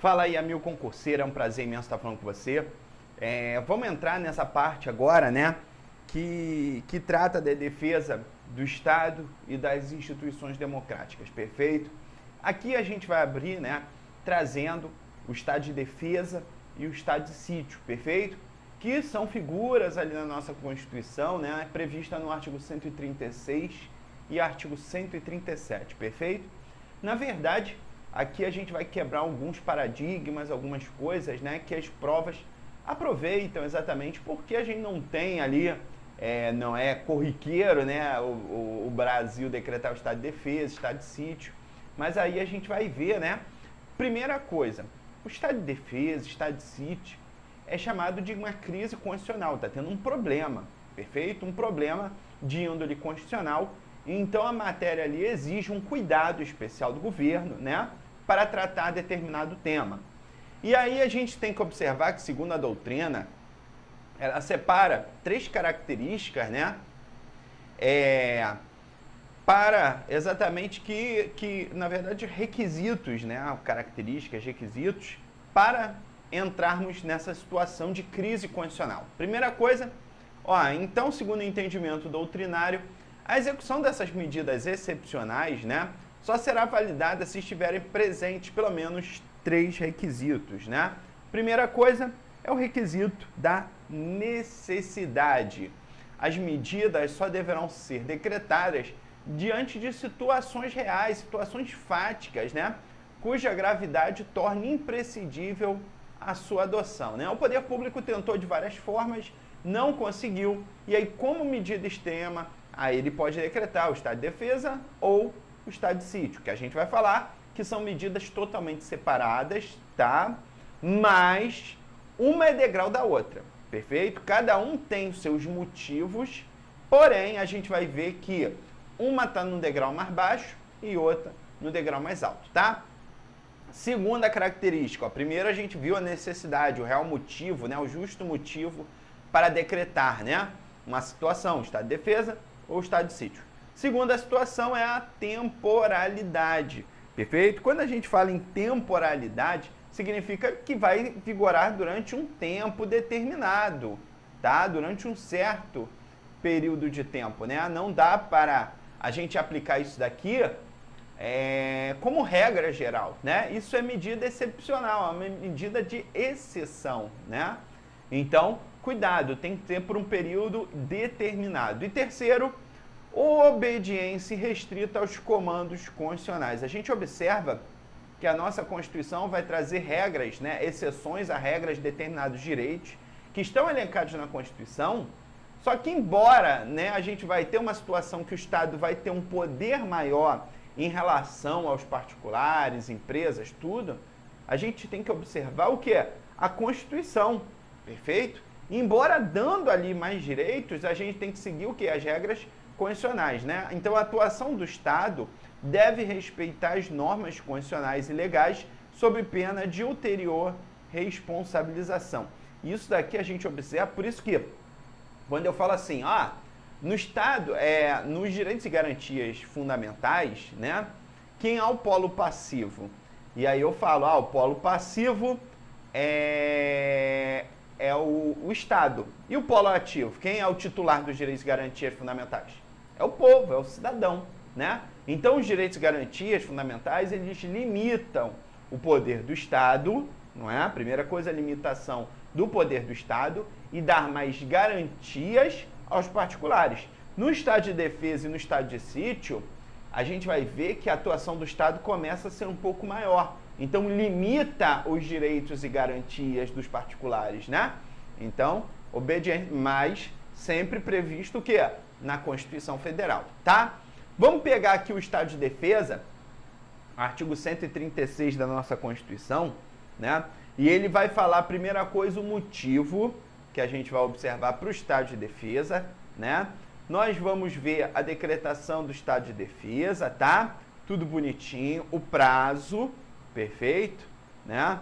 Fala aí, amigo concurseiro, é um prazer imenso estar falando com você. Vamos entrar nessa parte agora, né, que trata da defesa do Estado e das instituições democráticas, perfeito? Aqui a gente vai abrir, né, trazendo o Estado de defesa e o Estado de sítio, perfeito? Que são figuras ali na nossa Constituição, né, prevista no artigo 136 e artigo 137, perfeito? Na verdade, aqui a gente vai quebrar alguns paradigmas, algumas coisas, né, que as provas aproveitam exatamente porque a gente não tem ali, não é corriqueiro, né, o Brasil decretar o estado de defesa, estado de sítio, mas aí a gente vai ver, né, primeira coisa, o estado de defesa, estado de sítio, é chamado de uma crise constitucional, está tendo um problema, perfeito? Um problema de índole constitucional, então a matéria ali exige um cuidado especial do governo, né, para tratar determinado tema. E aí a gente tem que observar que, segundo a doutrina, ela separa três características, né, para exatamente que, na verdade, requisitos, né, características, requisitos, para entrarmos nessa situação de crise constitucional. Primeira coisa, então, segundo o entendimento doutrinário, a execução dessas medidas excepcionais, né, só será validada se estiverem presentes pelo menos três requisitos, né? Primeira coisa é o requisito da necessidade. As medidas só deverão ser decretadas diante de situações reais, situações fáticas, né, cuja gravidade torne imprescindível a sua adoção, né? O poder público tentou de várias formas, não conseguiu, e aí como medida extrema, aí ele pode decretar o estado de defesa ou o estado de sítio, que a gente vai falar que são medidas totalmente separadas, tá? Mas uma é degrau da outra, perfeito? Cada um tem os seus motivos, porém a gente vai ver que uma está no degrau mais baixo e outra no degrau mais alto, tá? Segunda característica, a primeira a gente viu a necessidade, o real motivo, né, o justo motivo para decretar, né, uma situação, estado de defesa ou estado de sítio. Segunda situação é a temporalidade, perfeito? Quando a gente fala em temporalidade, significa que vai vigorar durante um tempo determinado, tá? Durante um certo período de tempo, né? Não dá para a gente aplicar isso daqui como regra geral, né? Isso é medida excepcional, é uma medida de exceção, né? Então, cuidado, tem que ter por um período determinado. E terceiro, obediência restrita aos comandos constitucionais. A gente observa que a nossa Constituição vai trazer regras, né, exceções a regras de determinados direitos que estão elencados na Constituição, só que embora, né, a gente vai ter uma situação que o Estado vai ter um poder maior em relação aos particulares, empresas, tudo, a gente tem que observar o que? A Constituição, perfeito? E embora dando ali mais direitos, a gente tem que seguir o que? As regras constitucionais, né? Então a atuação do Estado deve respeitar as normas constitucionais e legais sob pena de ulterior responsabilização. Isso daqui a gente observa, por isso que quando eu falo assim, no Estado, nos direitos e garantias fundamentais, né, quem é o polo passivo? E aí eu falo, o polo passivo é o Estado. E o polo ativo? Quem é o titular dos direitos e garantias fundamentais? É o povo, é o cidadão, né? Então, os direitos e garantias fundamentais, eles limitam o poder do Estado, não é? A primeira coisa, a limitação do poder do Estado e dar mais garantias aos particulares. No estado de defesa e no estado de sítio, a gente vai ver que a atuação do Estado começa a ser um pouco maior. Então, limita os direitos e garantias dos particulares, né? Então, obediência, mas sempre previsto o quê? Na Constituição Federal, tá? Vamos pegar aqui o estado de defesa, artigo 136 da nossa Constituição, né? E ele vai falar, a primeira coisa, o motivo que a gente vai observar para o estado de defesa, né? Nós vamos ver a decretação do estado de defesa, tá? Tudo bonitinho, o prazo, perfeito, né?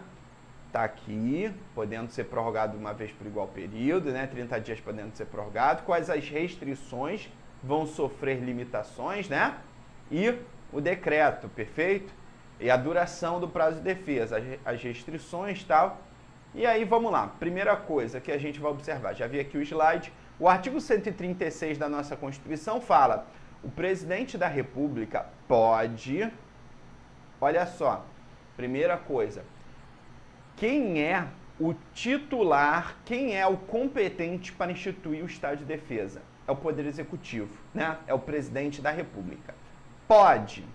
Tá aqui, podendo ser prorrogado uma vez por igual período, né? 30 dias podendo ser prorrogado. Quais as restrições vão sofrer limitações, né? E o decreto, perfeito? e a duração do prazo de defesa, as restrições e tal. E aí, vamos lá. Primeira coisa que a gente vai observar, já vi aqui o slide, o artigo 136 da nossa Constituição fala, o presidente da República pode, olha só, primeira coisa, quem é o titular, quem é o competente para instituir o estado de defesa? É o Poder Executivo, né? É o presidente da República. Pode,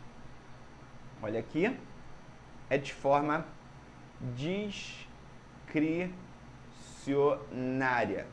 olha aqui, é de forma discricionária,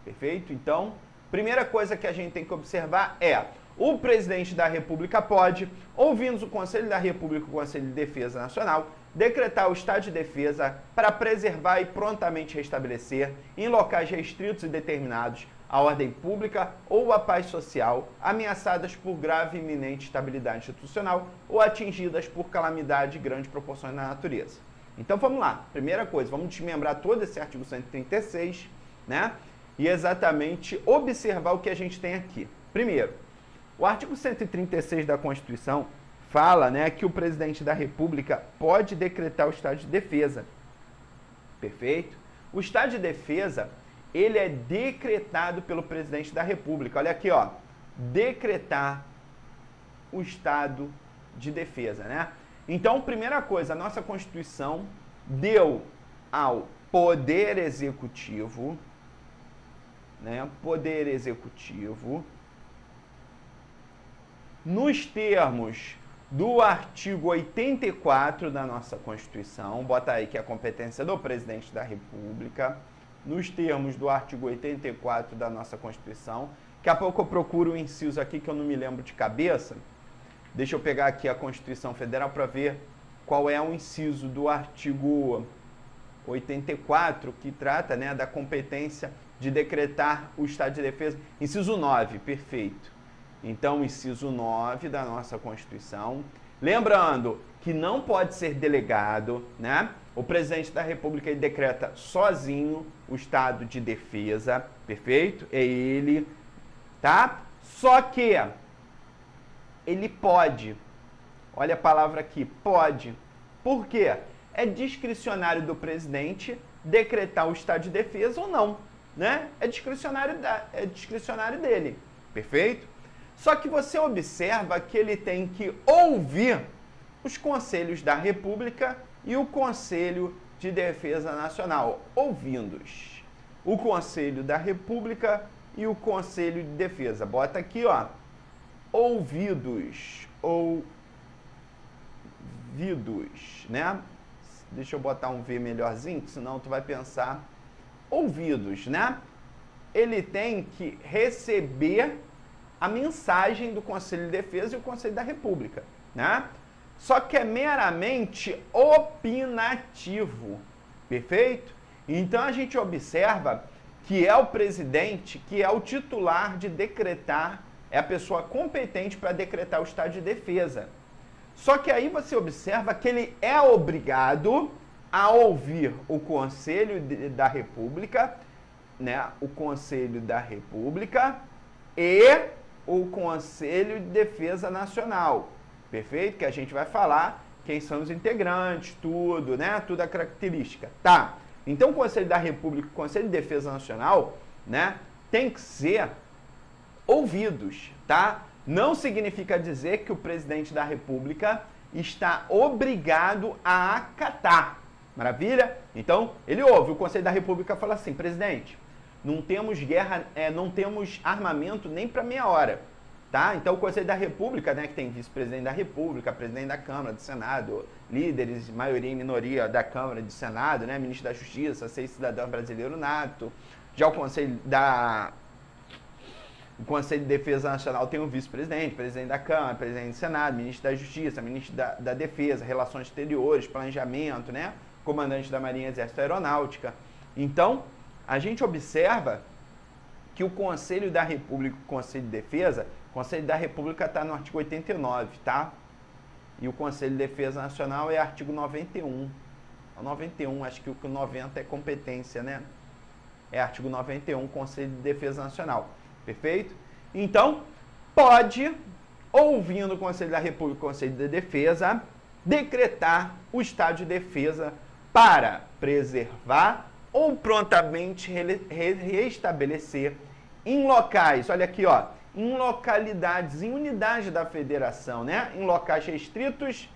perfeito? Então, primeira coisa que a gente tem que observar é, o presidente da República pode, ouvindo o Conselho da República e o Conselho de Defesa Nacional, decretar o estado de defesa para preservar e prontamente restabelecer, em locais restritos e determinados, a ordem pública ou a paz social, ameaçadas por grave e iminente instabilidade institucional ou atingidas por calamidade de grande proporção na natureza. Então vamos lá, primeira coisa, vamos desmembrar todo esse artigo 136, né? E exatamente observar o que a gente tem aqui. Primeiro, o artigo 136 da Constituição fala, né, que o presidente da República pode decretar o estado de defesa. Perfeito? O estado de defesa, ele é decretado pelo presidente da República. Olha aqui, ó, decretar o estado de defesa, né? Então, primeira coisa, a nossa Constituição deu ao Poder Executivo, né, Poder Executivo, nos termos do artigo 84 da nossa Constituição, bota aí que é a competência do presidente da República, nos termos do artigo 84 da nossa Constituição, daqui a pouco eu procuro o inciso aqui que eu não me lembro de cabeça, deixa eu pegar aqui a Constituição Federal para ver qual é o inciso do artigo 84 que trata, né, da competência de decretar o estado de defesa. Inciso 9, perfeito. Então, inciso 9 da nossa Constituição. Lembrando que não pode ser delegado, né? O presidente da República ele decreta sozinho o estado de defesa, perfeito? É ele, tá? Só que ele pode, olha a palavra aqui, pode. Por quê? É discricionário do presidente decretar o estado de defesa ou não, né? É discricionário dele, perfeito? Só que você observa que ele tem que ouvir os conselhos da República e o Conselho de Defesa Nacional, ouvindo-os. O Conselho da República e o Conselho de Defesa. Bota aqui, ó, ouvidos, né? Deixa eu botar um V melhorzinho, senão tu vai pensar ouvidos, né? Ele tem que receber a mensagem do Conselho de Defesa e o Conselho da República, né? Só que é meramente opinativo, perfeito? Então a gente observa que é o presidente, que é o titular de decretar, é a pessoa competente para decretar o estado de defesa. Só que aí você observa que ele é obrigado a ouvir o Conselho da República, né? O Conselho da República e o Conselho de Defesa Nacional, perfeito? Que a gente vai falar quem são os integrantes, tudo, né? Tudo a característica, tá? Então, o Conselho da República e o Conselho de Defesa Nacional, né? Tem que ser ouvidos, tá? Não significa dizer que o presidente da República está obrigado a acatar, maravilha? Então, ele ouve, o Conselho da República fala assim, presidente, não temos guerra, não temos armamento nem para meia hora, tá? Então o Conselho da República, né, que tem vice-presidente da República, presidente da Câmara, do Senado, líderes, maioria e minoria da Câmara e do Senado, né, ministro da Justiça, 6 cidadãos brasileiros nato. Já o Conselho de Defesa Nacional tem o vice-presidente, presidente da Câmara, presidente do Senado, ministro da Justiça, ministro da Defesa, Relações Exteriores, Planejamento, né, comandante da Marinha, Exército, Aeronáutica. Então, a gente observa que o Conselho da República e o Conselho de Defesa, o Conselho da República está no artigo 89, tá? E o Conselho de Defesa Nacional é artigo 91. O 91, acho que o 90 é competência, né? É artigo 91, Conselho de Defesa Nacional. Perfeito? Então, pode, ouvindo o Conselho da República e o Conselho de Defesa, decretar o estado de defesa para preservar ou prontamente restabelecer em locais, olha aqui, ó, em localidades, em unidades da federação, né? Em locais restritos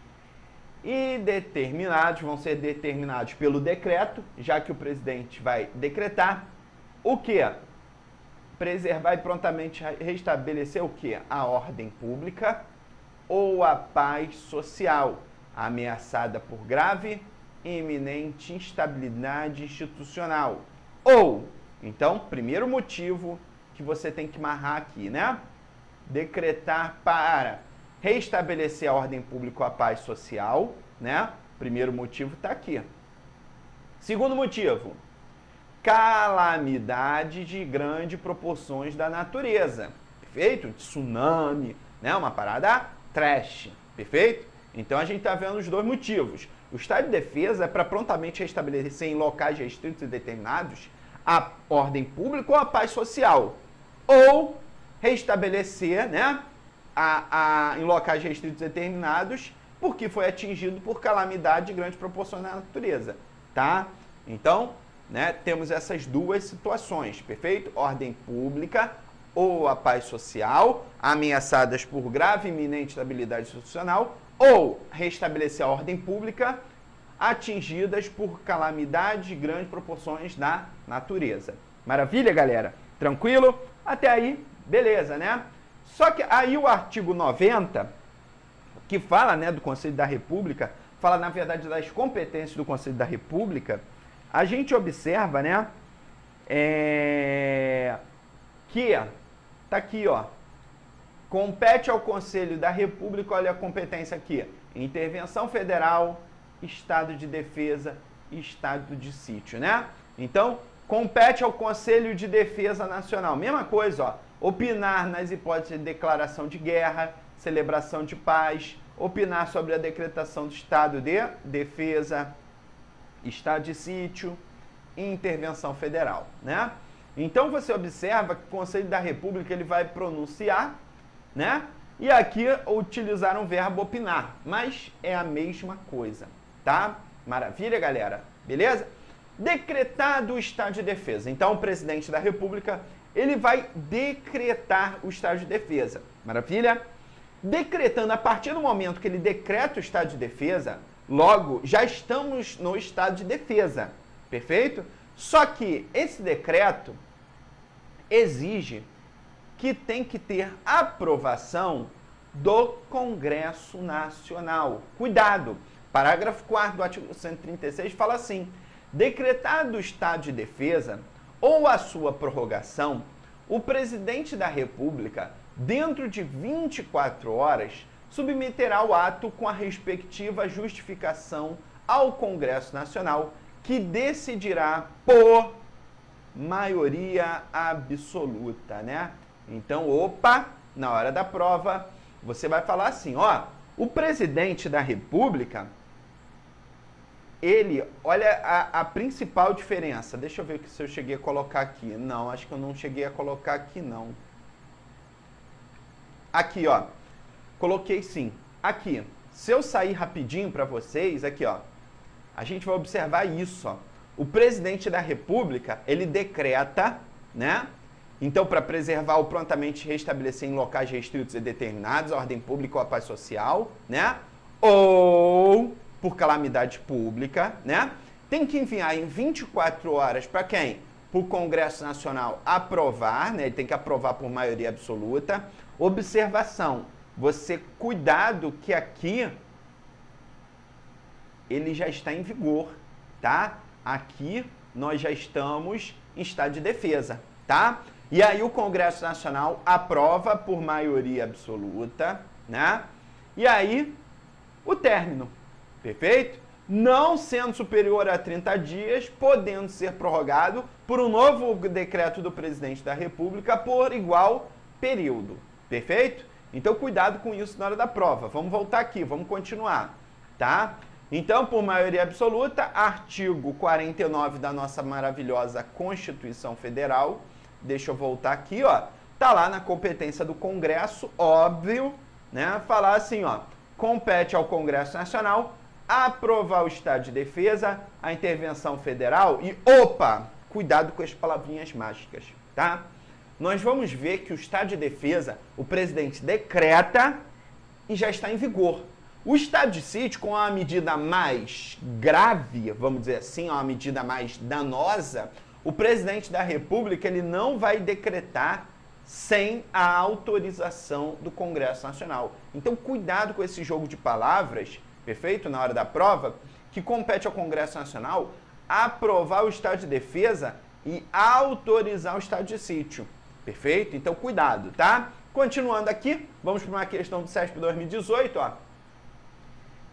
e determinados, vão ser determinados pelo decreto, já que o presidente vai decretar o quê? Preservar e prontamente restabelecer o quê? A ordem pública ou a paz social, ameaçada por grave e iminente instabilidade institucional. Ou, então, primeiro motivo que você tem que amarrar aqui, né? Decretar para restabelecer a ordem pública ou a paz social, né? Primeiro motivo está aqui. Segundo motivo, calamidade de grandes proporções da natureza, perfeito? Tsunami, né? Uma parada trash, perfeito? Então a gente está vendo os dois motivos. O estado de defesa é para prontamente restabelecer em locais restritos e determinados a ordem pública ou a paz social, ou restabelecer, né, em locais restritos e determinados porque foi atingido por calamidade de grandes proporções na natureza, tá? Então, né, temos essas duas situações, perfeito? Ordem pública ou a paz social, ameaçadas por grave e iminente instabilidade institucional, ou restabelecer a ordem pública, atingidas por calamidade de grandes proporções na natureza. Maravilha, galera? Tranquilo? Até aí, beleza, né? Só que aí o artigo 90, que fala, né, do Conselho da República, fala, na verdade, das competências do Conselho da República, a gente observa, né, que, tá aqui, ó, compete ao Conselho da República, olha a competência aqui, intervenção federal, estado de defesa e estado de sítio, né? Então, compete ao Conselho de Defesa Nacional, mesma coisa, ó, opinar nas hipóteses de declaração de guerra, celebração de paz, opinar sobre a decretação do estado de defesa, estado de sítio e intervenção federal, né? Então, você observa que o Conselho da República ele vai pronunciar, né? E aqui utilizaram o verbo opinar, mas é a mesma coisa, tá? Maravilha, galera? Beleza? Decretado o estado de defesa. Então, o presidente da República, ele vai decretar o estado de defesa. Maravilha? Decretando, a partir do momento que ele decreta o estado de defesa, logo, já estamos no estado de defesa. Perfeito? Só que esse decreto exige que tem que ter aprovação do Congresso Nacional. Cuidado! Parágrafo 4º do artigo 136 fala assim: decretado o estado de defesa ou a sua prorrogação, o presidente da República, dentro de 24 horas, submeterá o ato com a respectiva justificação ao Congresso Nacional, que decidirá por maioria absoluta, né? Então, opa, na hora da prova, você vai falar assim, ó, o presidente da República, ele, olha a principal diferença, deixa eu ver se eu cheguei a colocar aqui, não, acho que eu não cheguei a colocar aqui, não. Aqui, ó, coloquei sim, aqui, se eu sair rapidinho para vocês, aqui, ó, a gente vai observar isso, ó, o presidente da República, ele decreta, né? Então, para preservar ou prontamente restabelecer em locais restritos e determinados a ordem pública ou a paz social, né? Ou por calamidade pública, né? Tem que enviar em 24 horas para quem? Para o Congresso Nacional aprovar, né? Ele tem que aprovar por maioria absoluta. Observação, você cuidado que aqui ele já está em vigor, tá? Aqui nós já estamos em estado de defesa, tá? E aí o Congresso Nacional aprova por maioria absoluta, né? E aí o término, perfeito? Não sendo superior a 30 dias, podendo ser prorrogado por um novo decreto do presidente da República por igual período, perfeito? Então cuidado com isso na hora da prova. Vamos voltar aqui, vamos continuar, tá? Então, por maioria absoluta, artigo 49 da nossa maravilhosa Constituição Federal, deixa eu voltar aqui, ó, tá lá na competência do Congresso, óbvio, né, falar assim, ó, compete ao Congresso Nacional aprovar o estado de defesa, a intervenção federal e, opa, cuidado com as palavrinhas mágicas, tá? Nós vamos ver que o estado de defesa, o presidente decreta e já está em vigor. O estado de sítio, com a medida mais grave, vamos dizer assim, uma medida mais danosa, o presidente da República ele não vai decretar sem a autorização do Congresso Nacional. Então, cuidado com esse jogo de palavras, perfeito? Na hora da prova, que compete ao Congresso Nacional aprovar o estado de defesa e autorizar o estado de sítio. Perfeito? Então, cuidado, tá? Continuando aqui, vamos para uma questão do CESP 2018, ó.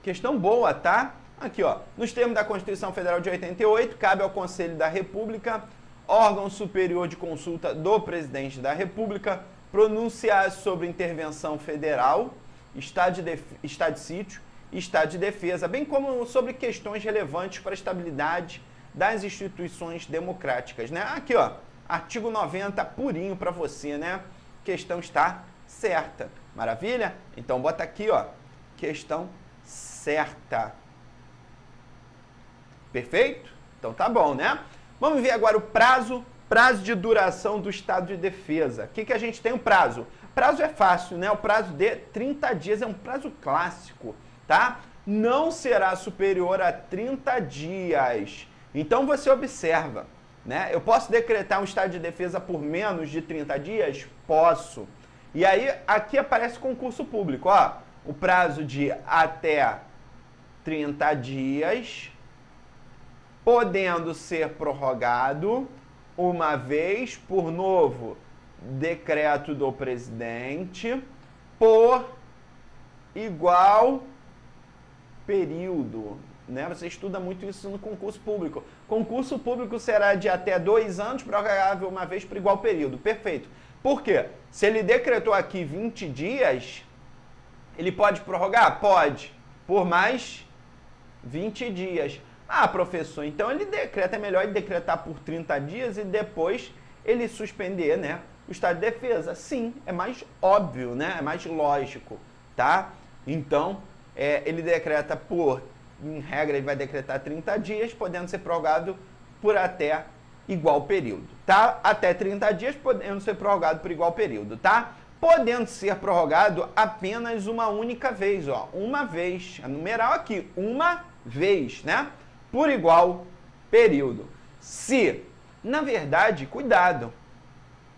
Questão boa, tá? Aqui, ó. Nos termos da Constituição Federal de 88, cabe ao Conselho da República, órgão superior de consulta do Presidente da República, pronunciar sobre intervenção federal, estado de sítio e estado de defesa, bem como sobre questões relevantes para a estabilidade das instituições democráticas, né? Aqui, ó, artigo 90 purinho para você, né? Questão está certa. Maravilha? Então, bota aqui, ó, questão certa. Perfeito? Então tá bom, né? Vamos ver agora o prazo de duração do estado de defesa. O que a gente tem o prazo? Prazo é fácil, né? O prazo de 30 dias é um prazo clássico, tá? Não será superior a 30 dias. Então você observa, né? Eu posso decretar um estado de defesa por menos de 30 dias? Posso. E aí aqui aparece concurso público, ó. O prazo de até 30 dias, podendo ser prorrogado uma vez por novo decreto do presidente por igual período, né? Você estuda muito isso no concurso público. Concurso público será de até 2 anos, prorrogável uma vez por igual período. Perfeito. Por quê? Se ele decretou aqui 20 dias, ele pode prorrogar? Pode. Por mais 20 dias. Ah, professor, então ele decreta, é melhor ele decretar por 30 dias e depois ele suspender, né, o estado de defesa. Sim, é mais óbvio, né, é mais lógico, tá? Então, ele decreta por, em regra, ele vai decretar 30 dias, podendo ser prorrogado por até igual período, tá? Até 30 dias, podendo ser prorrogado por igual período, tá? Podendo ser prorrogado apenas uma única vez, ó, uma vez, a numeral aqui, uma vez, né? Por igual período. Se, na verdade, cuidado,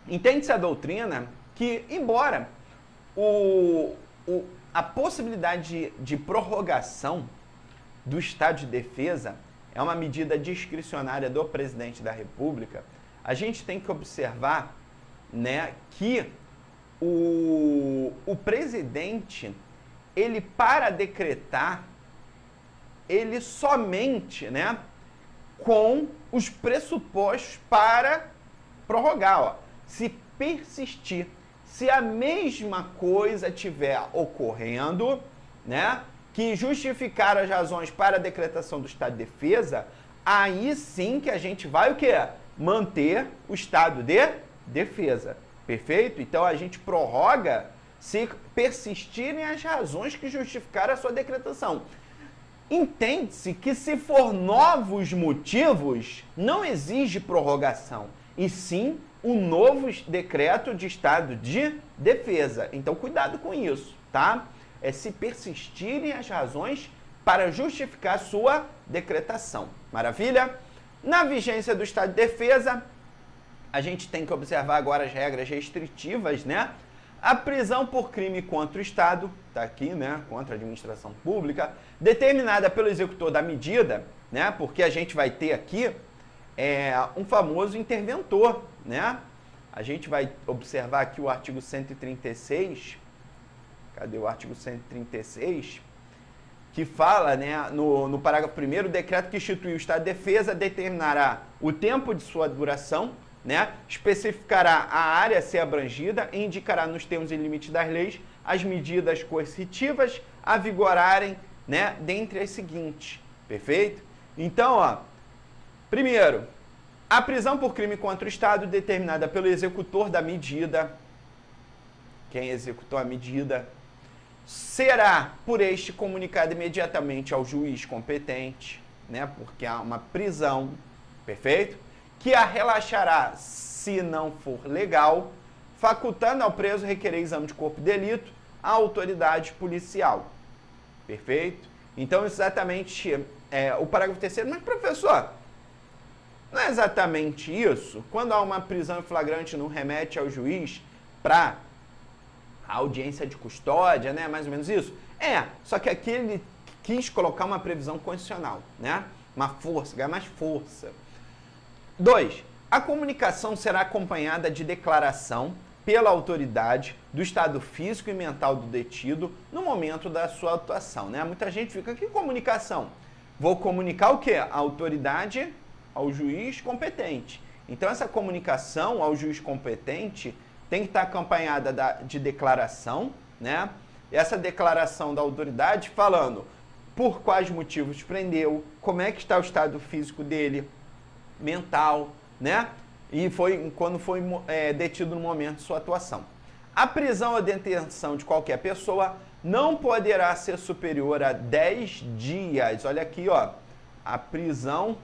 entende-se a doutrina que, embora a possibilidade de prorrogação do estado de defesa é uma medida discricionária do presidente da República, a gente tem que observar, né, que o presidente, ele para decretar, ele somente, né, com os pressupostos para prorrogar, ó. Se persistir, se a mesma coisa estiver ocorrendo, né, que justificar as razões para a decretação do estado de defesa, aí sim que a gente vai o quê? Manter o estado de defesa. Perfeito? Então a gente prorroga se persistirem as razões que justificaram a sua decretação. Entende-se que se for novos motivos, não exige prorrogação, e sim um novo decreto de estado de defesa. Então cuidado com isso, tá? É se persistirem as razões para justificar sua decretação. Maravilha? Na vigência do estado de defesa, a gente tem que observar agora as regras restritivas, né? A prisão por crime contra o Estado, tá aqui, né? Contra a administração pública, determinada pelo executor da medida, né? Porque a gente vai ter aqui um famoso interventor, né? A gente vai observar aqui o artigo 136. Cadê o artigo 136? Que fala, né, no parágrafo 1º, o decreto que institui o estado de defesa determinará o tempo de sua duração, né, especificará a área a ser abrangida e indicará nos termos e limites das leis as medidas coercitivas a vigorarem, né, dentre as seguintes. Perfeito? Então, ó, primeiro, a prisão por crime contra o Estado determinada pelo executor da medida. Quem executou a medida? será por este comunicado imediatamente ao juiz competente, né, porque há uma prisão, perfeito? Que a relaxará se não for legal, facultando ao preso requerer exame de corpo de delito à autoridade policial, perfeito? Então, exatamente o parágrafo 3º, mas professor, não é exatamente isso? Quando há uma prisão em flagrante, não remete ao juiz para a audiência de custódia, né? Mais ou menos isso? Só que aqui ele quis colocar uma previsão condicional, né? Uma força, ganhar mais força. 2. A comunicação será acompanhada de declaração pela autoridade do estado físico e mental do detido no momento da sua atuação, né? Muita gente fica, que comunicação? Vou comunicar o quê? A autoridade ao juiz competente. Então, essa comunicação ao juiz competente tem que estar acompanhada de declaração, né? Essa declaração da autoridade falando por quais motivos prendeu, como é que está o estado físico dele, mental, né? E quando foi detido no momento de sua atuação. A prisão ou detenção de qualquer pessoa não poderá ser superior a 10 dias. Olha aqui, ó. A prisão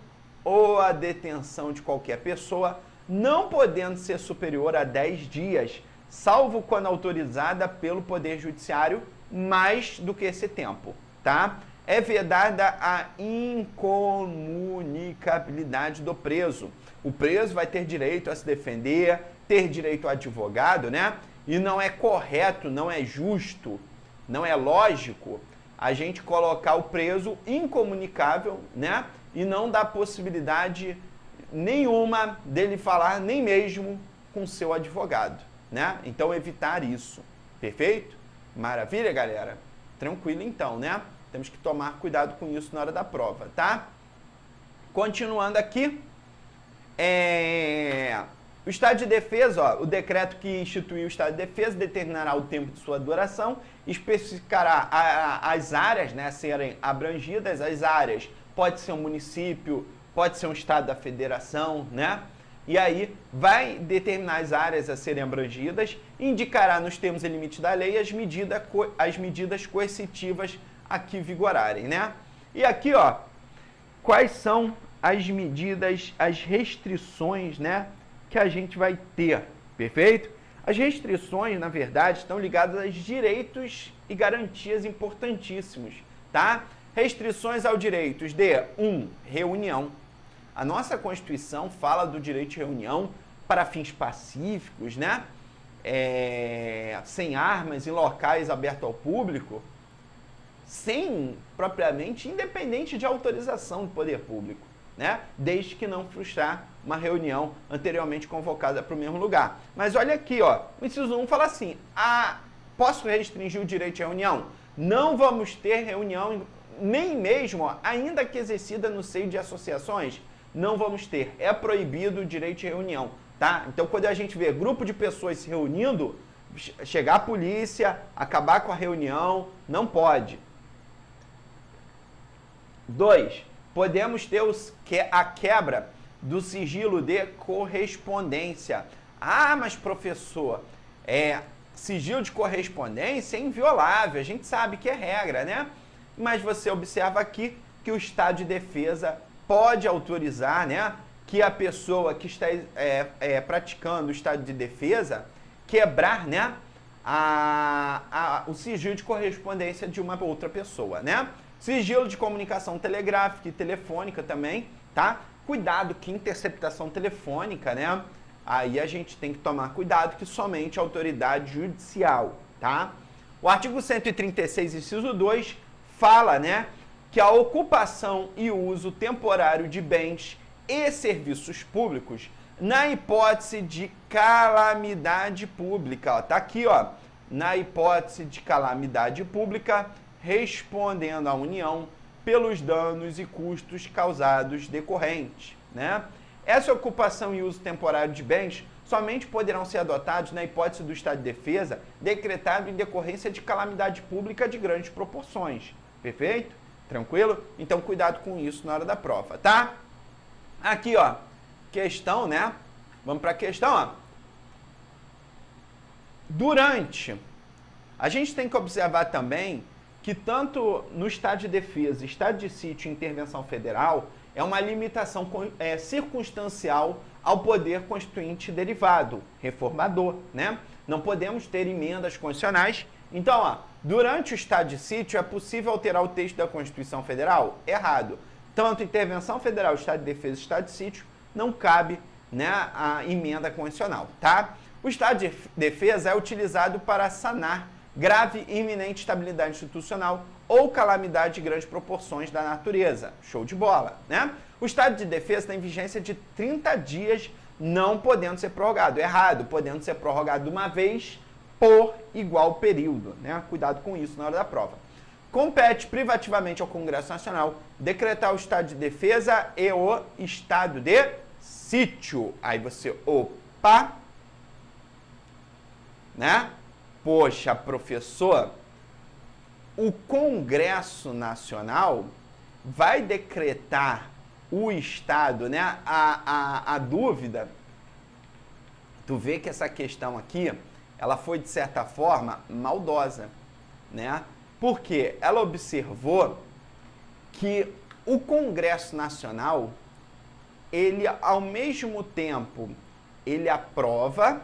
ou a detenção de qualquer pessoa não podendo ser superior a 10 dias, salvo quando autorizada pelo Poder Judiciário mais do que esse tempo, tá? É vedada a incomunicabilidade do preso. O preso vai ter direito a se defender, ter direito a advogado, né? E não é correto, não é justo, não é lógico a gente colocar o preso incomunicável, né? E não dar possibilidade nenhuma dele falar nem mesmo com seu advogado, né? Então, evitar isso, perfeito? Maravilha, galera? Tranquilo então, né? Temos que tomar cuidado com isso na hora da prova, tá? Continuando aqui, o estado de defesa, ó, o decreto que instituiu o estado de defesa determinará o tempo de sua duração, especificará as áreas, né, a serem abrangidas. As áreas pode ser um município, pode ser um estado da federação, né? E aí vai determinar as áreas a serem abrangidas, indicará nos termos e limites da lei as medidas coercitivas a que vigorarem, né? E aqui, ó, quais são as medidas, as restrições, né, que a gente vai ter, perfeito? As restrições, na verdade, estão ligadas aos direitos e garantias importantíssimos, tá? Restrições ao direito de 1. Reunião. A nossa Constituição fala do direito de reunião para fins pacíficos, né? Sem armas, em locais abertos ao público, sem, propriamente, independente de autorização do poder público, né? Desde que não frustrar uma reunião anteriormente convocada para o mesmo lugar. Mas olha aqui, ó, o inciso 1 fala assim, posso restringir o direito de reunião? Não vamos ter reunião, nem mesmo, ó, ainda que exercida no seio de associações, não vamos ter. É proibido o direito de reunião, tá? Então, quando a gente vê grupo de pessoas se reunindo, chegar a polícia, acabar com a reunião, não pode. 2. Podemos ter a quebra do sigilo de correspondência. Ah, mas professor, sigilo de correspondência é inviolável, a gente sabe que é regra, né? Mas você observa aqui que o estado de defesa pode autorizar, né, que a pessoa que está praticando o estado de defesa quebrar, né, o sigilo de correspondência de uma outra pessoa, né? Sigilo de comunicação telegráfica e telefônica também, tá? Cuidado que interceptação telefônica, né? Aí a gente tem que tomar cuidado que somente a autoridade judicial, tá? O artigo 136, inciso 2, fala, né, que a ocupação e uso temporário de bens e serviços públicos na hipótese de calamidade pública, ó, tá aqui, ó, na hipótese de calamidade pública, respondendo à União pelos danos e custos causados decorrentes, né? Essa ocupação e uso temporário de bens somente poderão ser adotados na hipótese do estado de defesa decretado em decorrência de calamidade pública de grandes proporções, perfeito? Tranquilo? Então, cuidado com isso na hora da prova, tá? Aqui, ó, questão, né? Vamos para a questão, ó. Durante A gente tem que observar também que tanto no estado de defesa, estado de sítio e intervenção federal é uma limitação circunstancial ao poder constituinte derivado, reformador, né? Não podemos ter emendas constitucionais. Então, ó, durante o estado de sítio é possível alterar o texto da Constituição Federal? Errado. Tanto intervenção federal, estado de defesa e estado de sítio não cabe, né, a emenda constitucional, tá? O estado de defesa é utilizado para sanar grave e iminente instabilidade institucional ou calamidade de grandes proporções da natureza. Show de bola, né? O estado de defesa tem vigência de 30 dias, não podendo ser prorrogado. Errado, podendo ser prorrogado uma vez por igual período, né? Cuidado com isso na hora da prova. Compete privativamente ao Congresso Nacional decretar o estado de defesa e o estado de sítio. Aí você, opa, né? Poxa, professor, o Congresso Nacional vai decretar o estado, né? A dúvida, tu vê que essa questão aqui, ela foi, de certa forma, maldosa, né? Porque ela observou que o Congresso Nacional, ele, ao mesmo tempo, ele aprova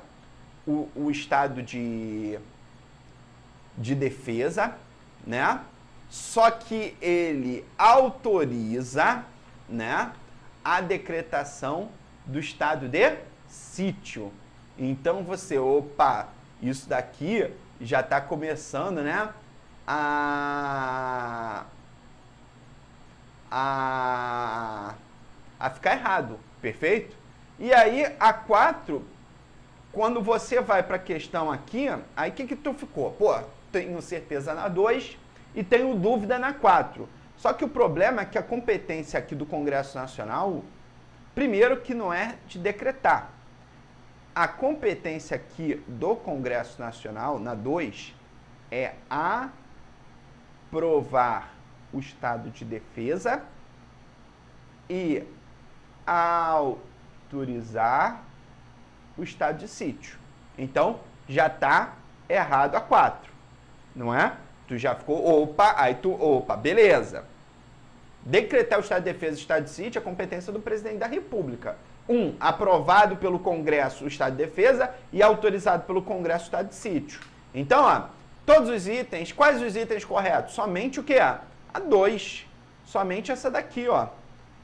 o estado de defesa, né? Só que ele autoriza, né, a decretação do estado de sítio. Então você, opa, isso daqui já está começando, né, a ficar errado, perfeito? E aí a 4, quando você vai para a questão aqui, aí o que tu ficou? Pô, tenho certeza na 2 e tenho dúvida na 4. Só que o problema é que a competência aqui do Congresso Nacional, primeiro que não é de decretar. A competência aqui do Congresso Nacional, na 2, é aprovar o estado de defesa e autorizar o estado de sítio. Então, já está errado a 4, não é? Tu já ficou, opa, aí tu, opa, beleza. Decretar o estado de defesa e o estado de sítio é competência do presidente da República. 1, aprovado pelo Congresso o estado de defesa e autorizado pelo Congresso o estado de sítio. Então, ó, todos os itens, quais os itens corretos? Somente o que é? A 2. Somente essa daqui, ó.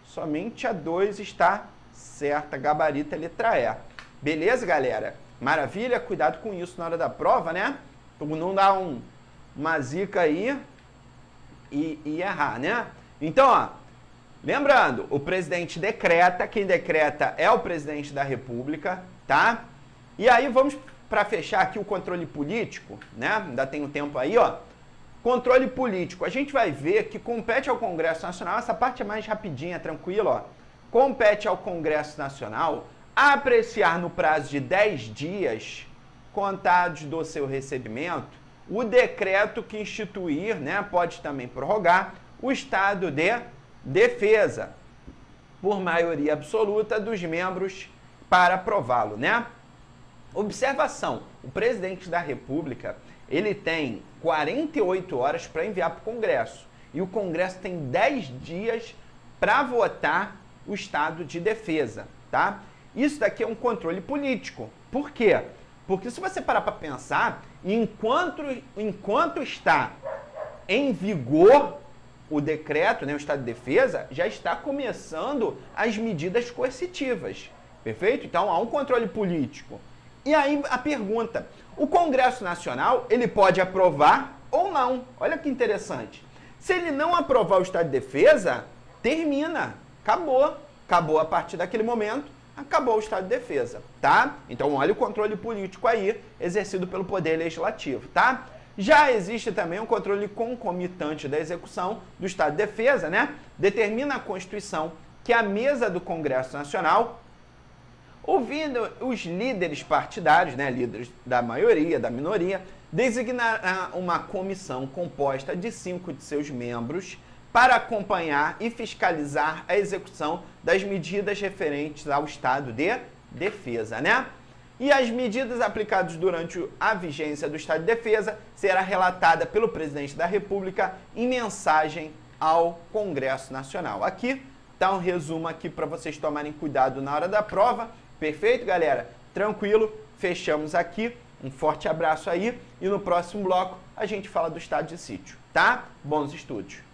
Somente a 2 está certa, gabarito é letra E. Beleza, galera? Maravilha? Cuidado com isso na hora da prova, né? Pra não dar uma zica aí e errar, né? Então, ó, lembrando, o presidente decreta, quem decreta é o presidente da República, tá? E aí vamos para fechar aqui o controle político, né? Ainda tem um tempo aí, ó. Controle político. A gente vai ver que compete ao Congresso Nacional, essa parte é mais rapidinha, tranquila, ó. Compete ao Congresso Nacional apreciar no prazo de 10 dias, contados do seu recebimento, o decreto que instituir, né, pode também prorrogar, o estado de defesa, por maioria absoluta dos membros para aprová-lo, né? Observação, o presidente da República, ele tem 48 horas para enviar para o Congresso, e o Congresso tem 10 dias para votar o estado de defesa, tá? Isso daqui é um controle político. Por quê? Porque se você parar para pensar, enquanto está em vigor o decreto, né, o estado de defesa, já está começando as medidas coercitivas. Perfeito? Então há um controle político. E aí a pergunta, o Congresso Nacional, ele pode aprovar ou não? Olha que interessante. Se ele não aprovar o estado de defesa, termina. Acabou. Acabou a partir daquele momento. Acabou o estado de defesa, tá? Então, olha o controle político aí, exercido pelo Poder Legislativo, tá? Já existe também um controle concomitante da execução do estado de defesa, né? Determina a Constituição que a mesa do Congresso Nacional, ouvindo os líderes partidários, né? Líderes da maioria, da minoria, designará uma comissão composta de 5 de seus membros para acompanhar e fiscalizar a execução das medidas referentes ao estado de defesa, né? E as medidas aplicadas durante a vigência do estado de defesa será relatada pelo presidente da República em mensagem ao Congresso Nacional. Aqui tá um resumo aqui para vocês tomarem cuidado na hora da prova. Perfeito, galera? Tranquilo? Fechamos aqui. Um forte abraço aí e no próximo bloco a gente fala do estado de sítio, tá? Bons estudos!